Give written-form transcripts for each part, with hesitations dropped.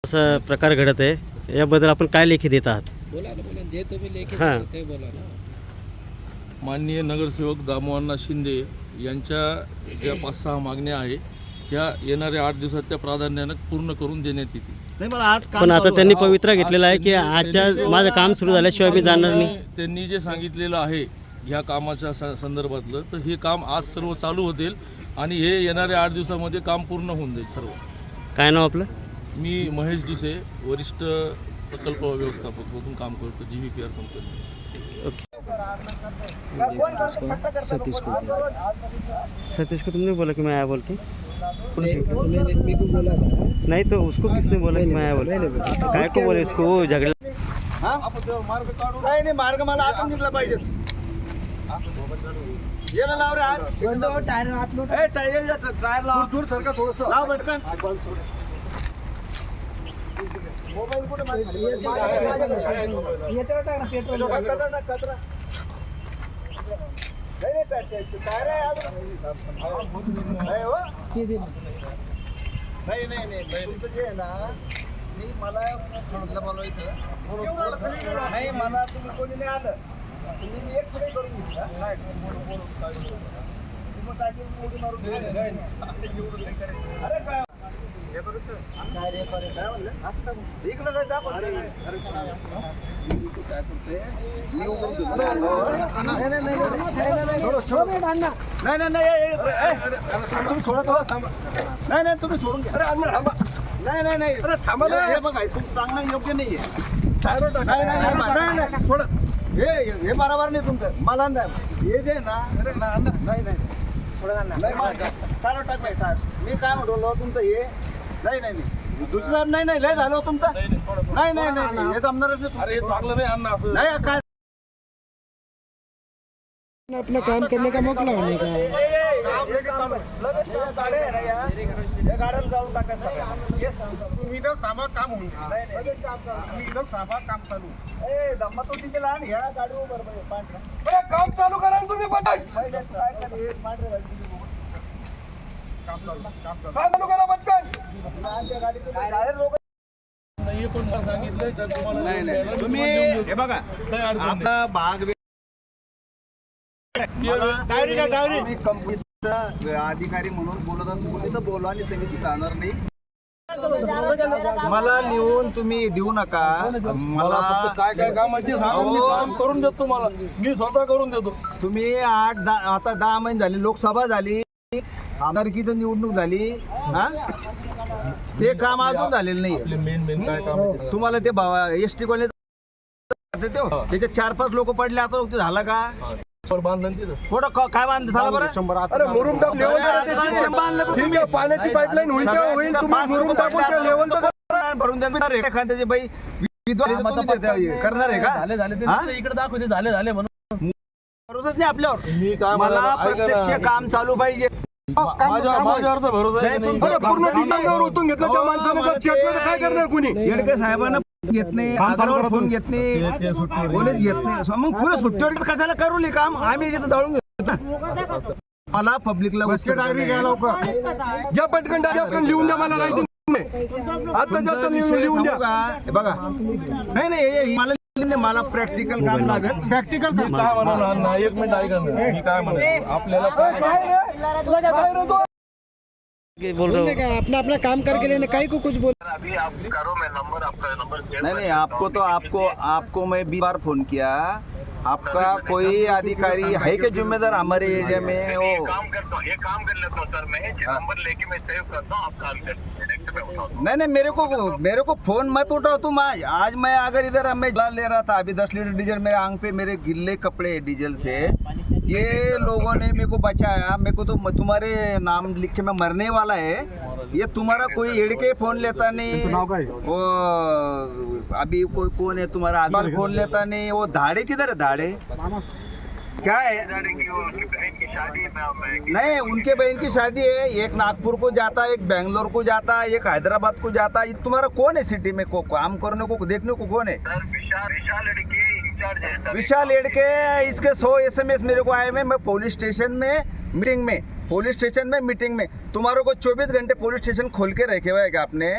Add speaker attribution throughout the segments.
Speaker 1: असा प्रकार घडत आहे, याबद्दल आपण काय लेखी देत आहात?
Speaker 2: बोला ना, बोला जे तुम्ही लेखी
Speaker 1: हां.
Speaker 2: ते बोला ना.
Speaker 3: माननीय नगरसेवक दामोअण्णा शिंदे यांच्या ज्या 5-6 मागण्या आहे ह्या येणाऱ्या 8 दिवसात त्या प्राधान्यानं पूर्ण करून देण्यात येतील.
Speaker 4: नाही मला आज काम
Speaker 1: पण आता
Speaker 4: चालू
Speaker 1: त्यांनी
Speaker 4: आहे.
Speaker 1: पवित्रा घेतलेला आहे की आजच्या माझं काम सुरू झाल्याशिवाय मी जाणार नाही.
Speaker 3: त्यांनी जे सांगितलेलं आहे ह्या कामाच्या संदर्भातलं, तर हे काम आज सर्व चालू होतील आणि हे येणाऱ्या 8 दिवसामध्ये काम पूर्ण होऊन जाईल सर्व.
Speaker 1: काय नाव आपलं?
Speaker 3: मी महेश डिसे, वरिष्ठ प्रकल्प व्यवस्थापक म्हणून काम करतो GVPR कंपनी.
Speaker 1: सतीश को तुमने बोला कि मैं आया बोल के?
Speaker 2: मी को बोला था.
Speaker 1: नहीं तो उसको किसने बोला कि मैं आया बोल के? काय को बोले उसको? वो झगड़ा
Speaker 4: नाही मार्ग मला आतून निघला पाहिजे. ये ना लाव रे आज.
Speaker 2: टायर आपलो
Speaker 4: ए टायर लाव. दूर सरका थोडंसं. लाव पटकन. मोबाईल कुठे
Speaker 2: याच्यावर टाक ना पेट्रोल.
Speaker 4: कचरा. नाही टायर आहे आज. नाही हो. नाही तुमचं जे आहे ना, मी मला म्हटलं बोलवायचं नाही, मला तुम्ही कोणी नाही आलं, तुम्ही मी एक पुढे करून घेतला नाही तुम्ही टाकी मोठी मारून अरे काय हे करू काय रे काय म्हणलं असं इकडं काय दाखव काय करते मी उभं घेतो तुम्ही सोडा थांबा. नाही तुम्ही सोडून घ्या. अरे अण्णा थांबा. नाही अरे थांबा ना. हे बघा तुम्ही चांगलं योग्य नाहीये. नाही सोडा. हे बरोबर नाही तुमचं. मला नाही हे जे ना नाही थोडं टायर टाक नाही टायर. मी काय म्हणतो तुमचं हे नाही दुसरं नाही लय झालं तुमचं. नाही हे जमणारच नाही.
Speaker 3: अरे हे चांगलं नाही अण्णा असं.
Speaker 4: नाही काय
Speaker 2: अपना काम करने का मौका होने का.
Speaker 4: गाड्याला जाऊन टाकायचं.
Speaker 5: तुम्ही इथं थांबा, काम होऊन गेलं. तुम्ही इथं थांबा, काम चालू.
Speaker 4: जम्मा तो तिथे लहान ह्या गाडी बरोबर पांढरा.
Speaker 5: अरे काम चालू करा ना तुम्ही पटकन. काम चालू करा पटकन.
Speaker 4: टायर लोक
Speaker 3: नाही पण मला सांगितलंय तर तुम्हाला
Speaker 4: नाही तुम्ही हे बघा आपला भाग मी कंपनीचा अधिकारी म्हणून बोलत असतो. तुम्ही तर बोला आणि समिती जाणार नाही. मला लिहून तुम्ही देऊ नका. मला
Speaker 3: काय कामाची सांगा, मी काम करून देतो. तुम्हाला मी स्वतः करून देतो.
Speaker 4: तुम्ही 10 महिने झाले, लोकसभा झाली, आमदारकीचं निवडणूक झाली, हा ते काम अजून झालेलं नाही.
Speaker 3: मेन काय काम आहे?
Speaker 4: तुम्हाला ते ST कॉलेज त्याचे 4-5 लोक पडले, आता ते झालं का?
Speaker 3: बांधलं तिथं
Speaker 4: थोडं काय बांधलं झालं बरं.
Speaker 5: अरे मुरुम टाक लेवल करा त्याची. ठीक आहे, पाण्याची पाईपलाईन होईल तेव्हा होईल. तुम्ही मुरुम टाकून त्या लेवल तर करा.
Speaker 4: भरून द्या. एखाद्याचे बाई करणार आहे का? हा?
Speaker 2: इकडे दाखवते झाले म्हणून.
Speaker 4: भरोसाच नाही आपल्यावर.
Speaker 3: मी काय
Speaker 4: मला
Speaker 3: म्हणालो, ऐका ना.
Speaker 4: प्रत्यक्ष काम चालू पाहिजे.
Speaker 3: माझ्यावर तर भरोसा आहे की नाही?
Speaker 5: अरे पूर्ण डिझाईनवर ओतून घेतलं त्या माणसाने, जर चेक केलं तर काय करणार कुणी?
Speaker 4: येडके साहेबांना घेत नाही, आधारावर फोन घेत नाही, कोणीच घेत नाही. मग पुढे सुट्टीवर कशाला करू नये काम? आम्ही इथं जाळून घेतो ना. मला पब्लिकला
Speaker 5: डायरी घ्या लवकर. घ्या पटकन डायरी लिहून द्या मला रायटिंग. आता जास्त लिहून द्या.
Speaker 4: बघा नाही मला मला प्रॅक्टिकल काम लागत.
Speaker 5: प्रॅक्टिकल
Speaker 3: मी काय म्हणालो अण्णा, एक मिनिट ऐका ना. मी काय म्हणालो, आपल्याला
Speaker 1: बोल रहा हूँ.
Speaker 2: अपना काम करके लेने कहीं को कुछ बोल.
Speaker 4: नहीं आपको मैं 20 बार फोन किया. आपका कोई अधिकारी है क्या जिम्मेदार हमारे एरिया में? वो
Speaker 6: एक काम कर लेता हूँ सर, मैं नंबर लेके मैं सेव करता हूँ, आप कॉल कर.
Speaker 4: नहीं मेरे को फोन मत उठाओ तुम. आज मैं अगर इधर मैं ले रहा था, अभी 10 लीटर डीजल मेरे आंख पे, मेरे गिल्ले कपड़े डीजल से. ये लोगों ने मेरे को बचाया. मेरे को तो तुम्हारे नाम लिख के मैं मरने वाला है. ये तुम्हारा कोई एड़ के फोन लेता नहीं. वो अभी कोई कौन है तुम्हारा आगे फोन लेता नहीं. वो धाड़े किधर है? धाड़े क्या है? नहीं, उनके बहन की शादी है. एक नागपुर को जाता है, एक बेंगलोर को जाता है, एक हैदराबाद को जाता है. तुम्हारा कौन है सिटी में को काम करने को, देखने को कौन है? विशाल एड़के. इसके 100 SMS मेरे को आए हुए. मैं पुलिस स्टेशन में मीटिंग में तुम्हारे को 24 घंटे पुलिस स्टेशन खोल के रखे हुए है क्या आपने?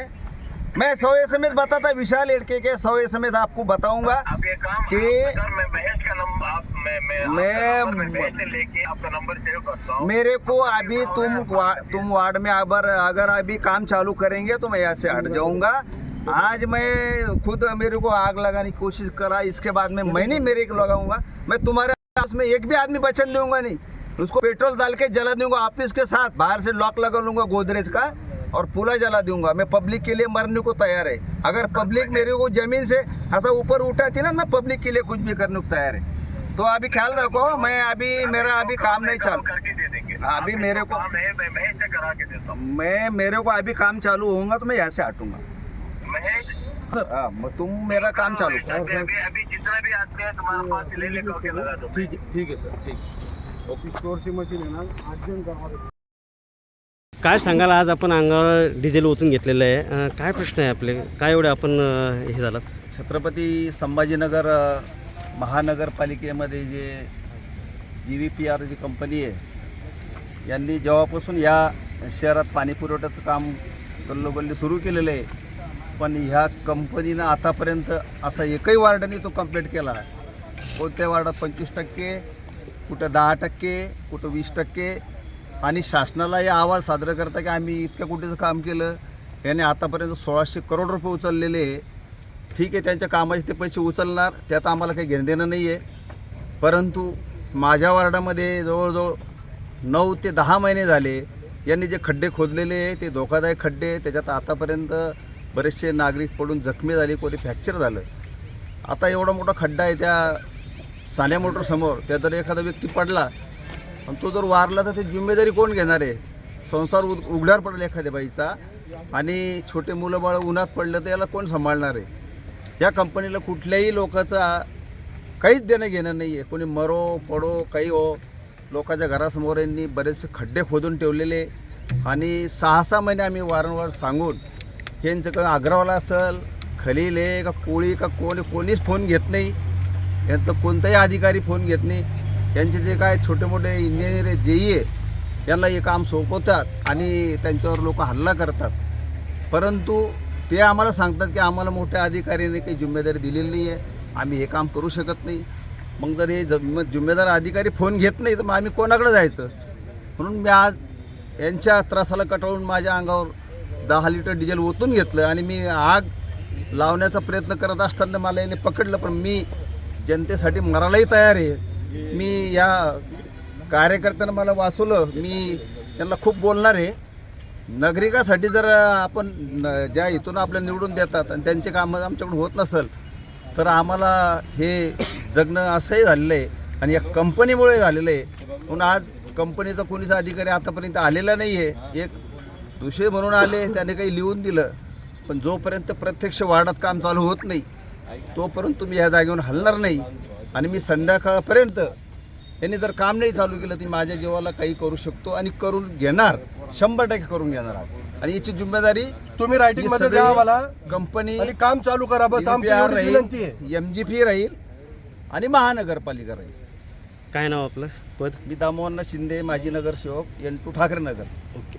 Speaker 4: मैं 100 SMS बताता, विशाल लड़के के 100 SMS आपको बताऊंगा
Speaker 6: आप ये काम
Speaker 4: कि
Speaker 6: सर, मैं महेश का नंबर आप मैं महेश से लेके आपका नंबर सेव करता हूँ।
Speaker 4: मेरे को अभी तुम वार्ड में अगर अभी काम चालू करेंगे तो मैं यहाँ से हट जाऊंगा। आज मैं खुद मेरे को आग लगाने की कोशिश करा, इसके बाद में मैं नहीं मेरे को लगाऊंगा। मैं तुम्हारे पास में एक भी आदमी बचन दूंगा नहीं, उसको पेट्रोल डाल के जला दूंगा ऑफिस के साथ, बाहर से लॉक लगा लूंगा गोदरेज का और पूरा जला दूंगा। मैं पब्लिक के लिए मरने को तैयार है। अगर पब्लिक मेरे को जमीन से ऐसा ऊपर उठाती ना, मैं पब्लिक के लिए कुछ भी करने को तैयार है। तो अभी ख्याल रखो, मैं अभी मेरा अभी काम नहीं चालू,
Speaker 6: करके दे देंगे।
Speaker 4: अभी मेरे को
Speaker 6: काम है, मैं महेश से करा के देता हूँ।
Speaker 4: मेरे को अभी काम चालू होगा तो मैं यहाँ से हटूंगा।
Speaker 6: महेश
Speaker 4: हाँ, तुम मेरा काम चालू करो।
Speaker 6: अभी जितना भी आते हैं तुम्हारे पास ले लेकर के लगा दो।
Speaker 3: ठीक है सर, ठीक।
Speaker 2: स्टोरची मशीन आहे ना, 8 जण कामाला.
Speaker 1: काय सांगाल, आज आपण अंगावर डिझेल ओतून घेतलेलं आहे, काय प्रश्न आहे आपले, काय एवढे आपण हे झालात?
Speaker 4: छत्रपती संभाजीनगर महानगरपालिकेमध्ये जे GVPR जी कंपनी आहे, यांनी जेव्हापासून या शहरात पाणी पुरवठ्याचं काम गल्लोगल्ली सुरू केलेलं आहे, पण ह्या कंपनीनं आतापर्यंत असा एकही वार्डाने तो कंप्लीट केला. कोणत्या वार्डात 25%, कुठं 10%, कुठं 20%, आणि शासनाला हे अहवाल सादर करता की आम्ही इतक्या कोटीचं काम केलं. याने आतापर्यंत 1600 करोड रुपये उचललेले आहे. ठीक आहे, त्यांच्या कामाचे ते पैसे उचलणार, त्यात आम्हाला काही घेणं देणं नाही आहे. परंतु माझ्या वार्डामध्ये जवळजवळ 9 ते 10 महिने झाले यांनी जे खड्डे खोदलेले ते धोकादायक खड्डे, त्याच्यात आतापर्यंत बरेचसे नागरिक पडून जखमी झाले, कोणी फ्रॅक्चर झालं. आता एवढा मोठा खड्डा आहे त्या सान्या मोटरसमोर, त्या जर एखादा व्यक्ती पडला आणि तो जर वारला तर ते जिम्मेदारी कोण घेणार आहे? संसार उघड्यावर पडेल एखाद्या बाईचा, आणि छोटे मुलं बाळ उन्हात पडलं तर याला कोण सांभाळणार आहे? या कंपनीला कुठल्याही लोकांचा काहीच देणं घेणं नाही आहे. कोणी मरो पडो काही हो, लोकांच्या घरासमोर यांनी बरेचसे खड्डे खोदून ठेवलेले, आणि 6-6 महिने आम्ही वारंवार सांगून यांचं काही आग्रावाला असेल, खलील आहे का कोळी का कोणीच फोन घेत नाही. यांचं कोणताही अधिकारी फोन घेत नाही. यांचे जे काय छोटे मोठे इंजिनियर आहे, JE आहे, यांना हे काम सोपवतात आणि त्यांच्यावर लोक हल्ला करतात. परंतु ते आम्हाला सांगतात की आम्हाला मोठ्या अधिकाऱ्याने काही जिम्मेदारी दिलेली नाही आहे, आम्ही हे काम करू शकत नाही. मग जर हे जिम्मेदार अधिकारी फोन घेत नाही तर मग आम्ही कोणाकडे जायचं? म्हणून मी आज यांच्या त्रासाला कटाळून माझ्या अंगावर 10 लिटर डिझेल ओतून घेतलं, आणि मी आग लावण्याचा प्रयत्न करत असताना मला याने पकडलं. पण मी जनतेसाठी मरायलाही तयार आहे. मी या कार्यकर्त्यांना मला वाचवलं, मी त्यांना खूप बोलणार आहे. नागरिकासाठी जर आपण ज्या इथून आपल्याला निवडून देतात आणि त्यांचे कामं आमच्याकडून होत नसेल तर आम्हाला हे जगणं असंही झालेलं आहे, आणि या कंपनीमुळे झालेलं आहे. म्हणून आज कंपनीचा कोणीच अधिकारी आतापर्यंत आलेला नाही आहे. एक दुसरे म्हणून आले, त्याने काही लिहून दिलं, पण जोपर्यंत प्रत्यक्ष वार्डात काम चालू होत नाही तोपर्यंत तुम्ही ह्या जागेवरून हलणार नाही. आणि मी संध्याकाळपर्यंत यांनी जर काम नाही चालू केलं तर माझ्या जीवाला काही करू शकतो आणि करून घेणार, 100% करून घेणार. आणि याची जिम्मेदारी
Speaker 5: तुम्ही रायटिंग मध्ये द्या आम्हाला,
Speaker 4: कंपनी
Speaker 5: आणि काम चालू करा, बस आमची एवढी विनंती आहे.
Speaker 4: MGP राहील आणि महानगरपालिका राहील.
Speaker 1: काय नाव आपलं, पद?
Speaker 4: मी दामोदर शिंदे, माजी नगरसेवक, N2 ठाकरे नगर.
Speaker 1: ओके.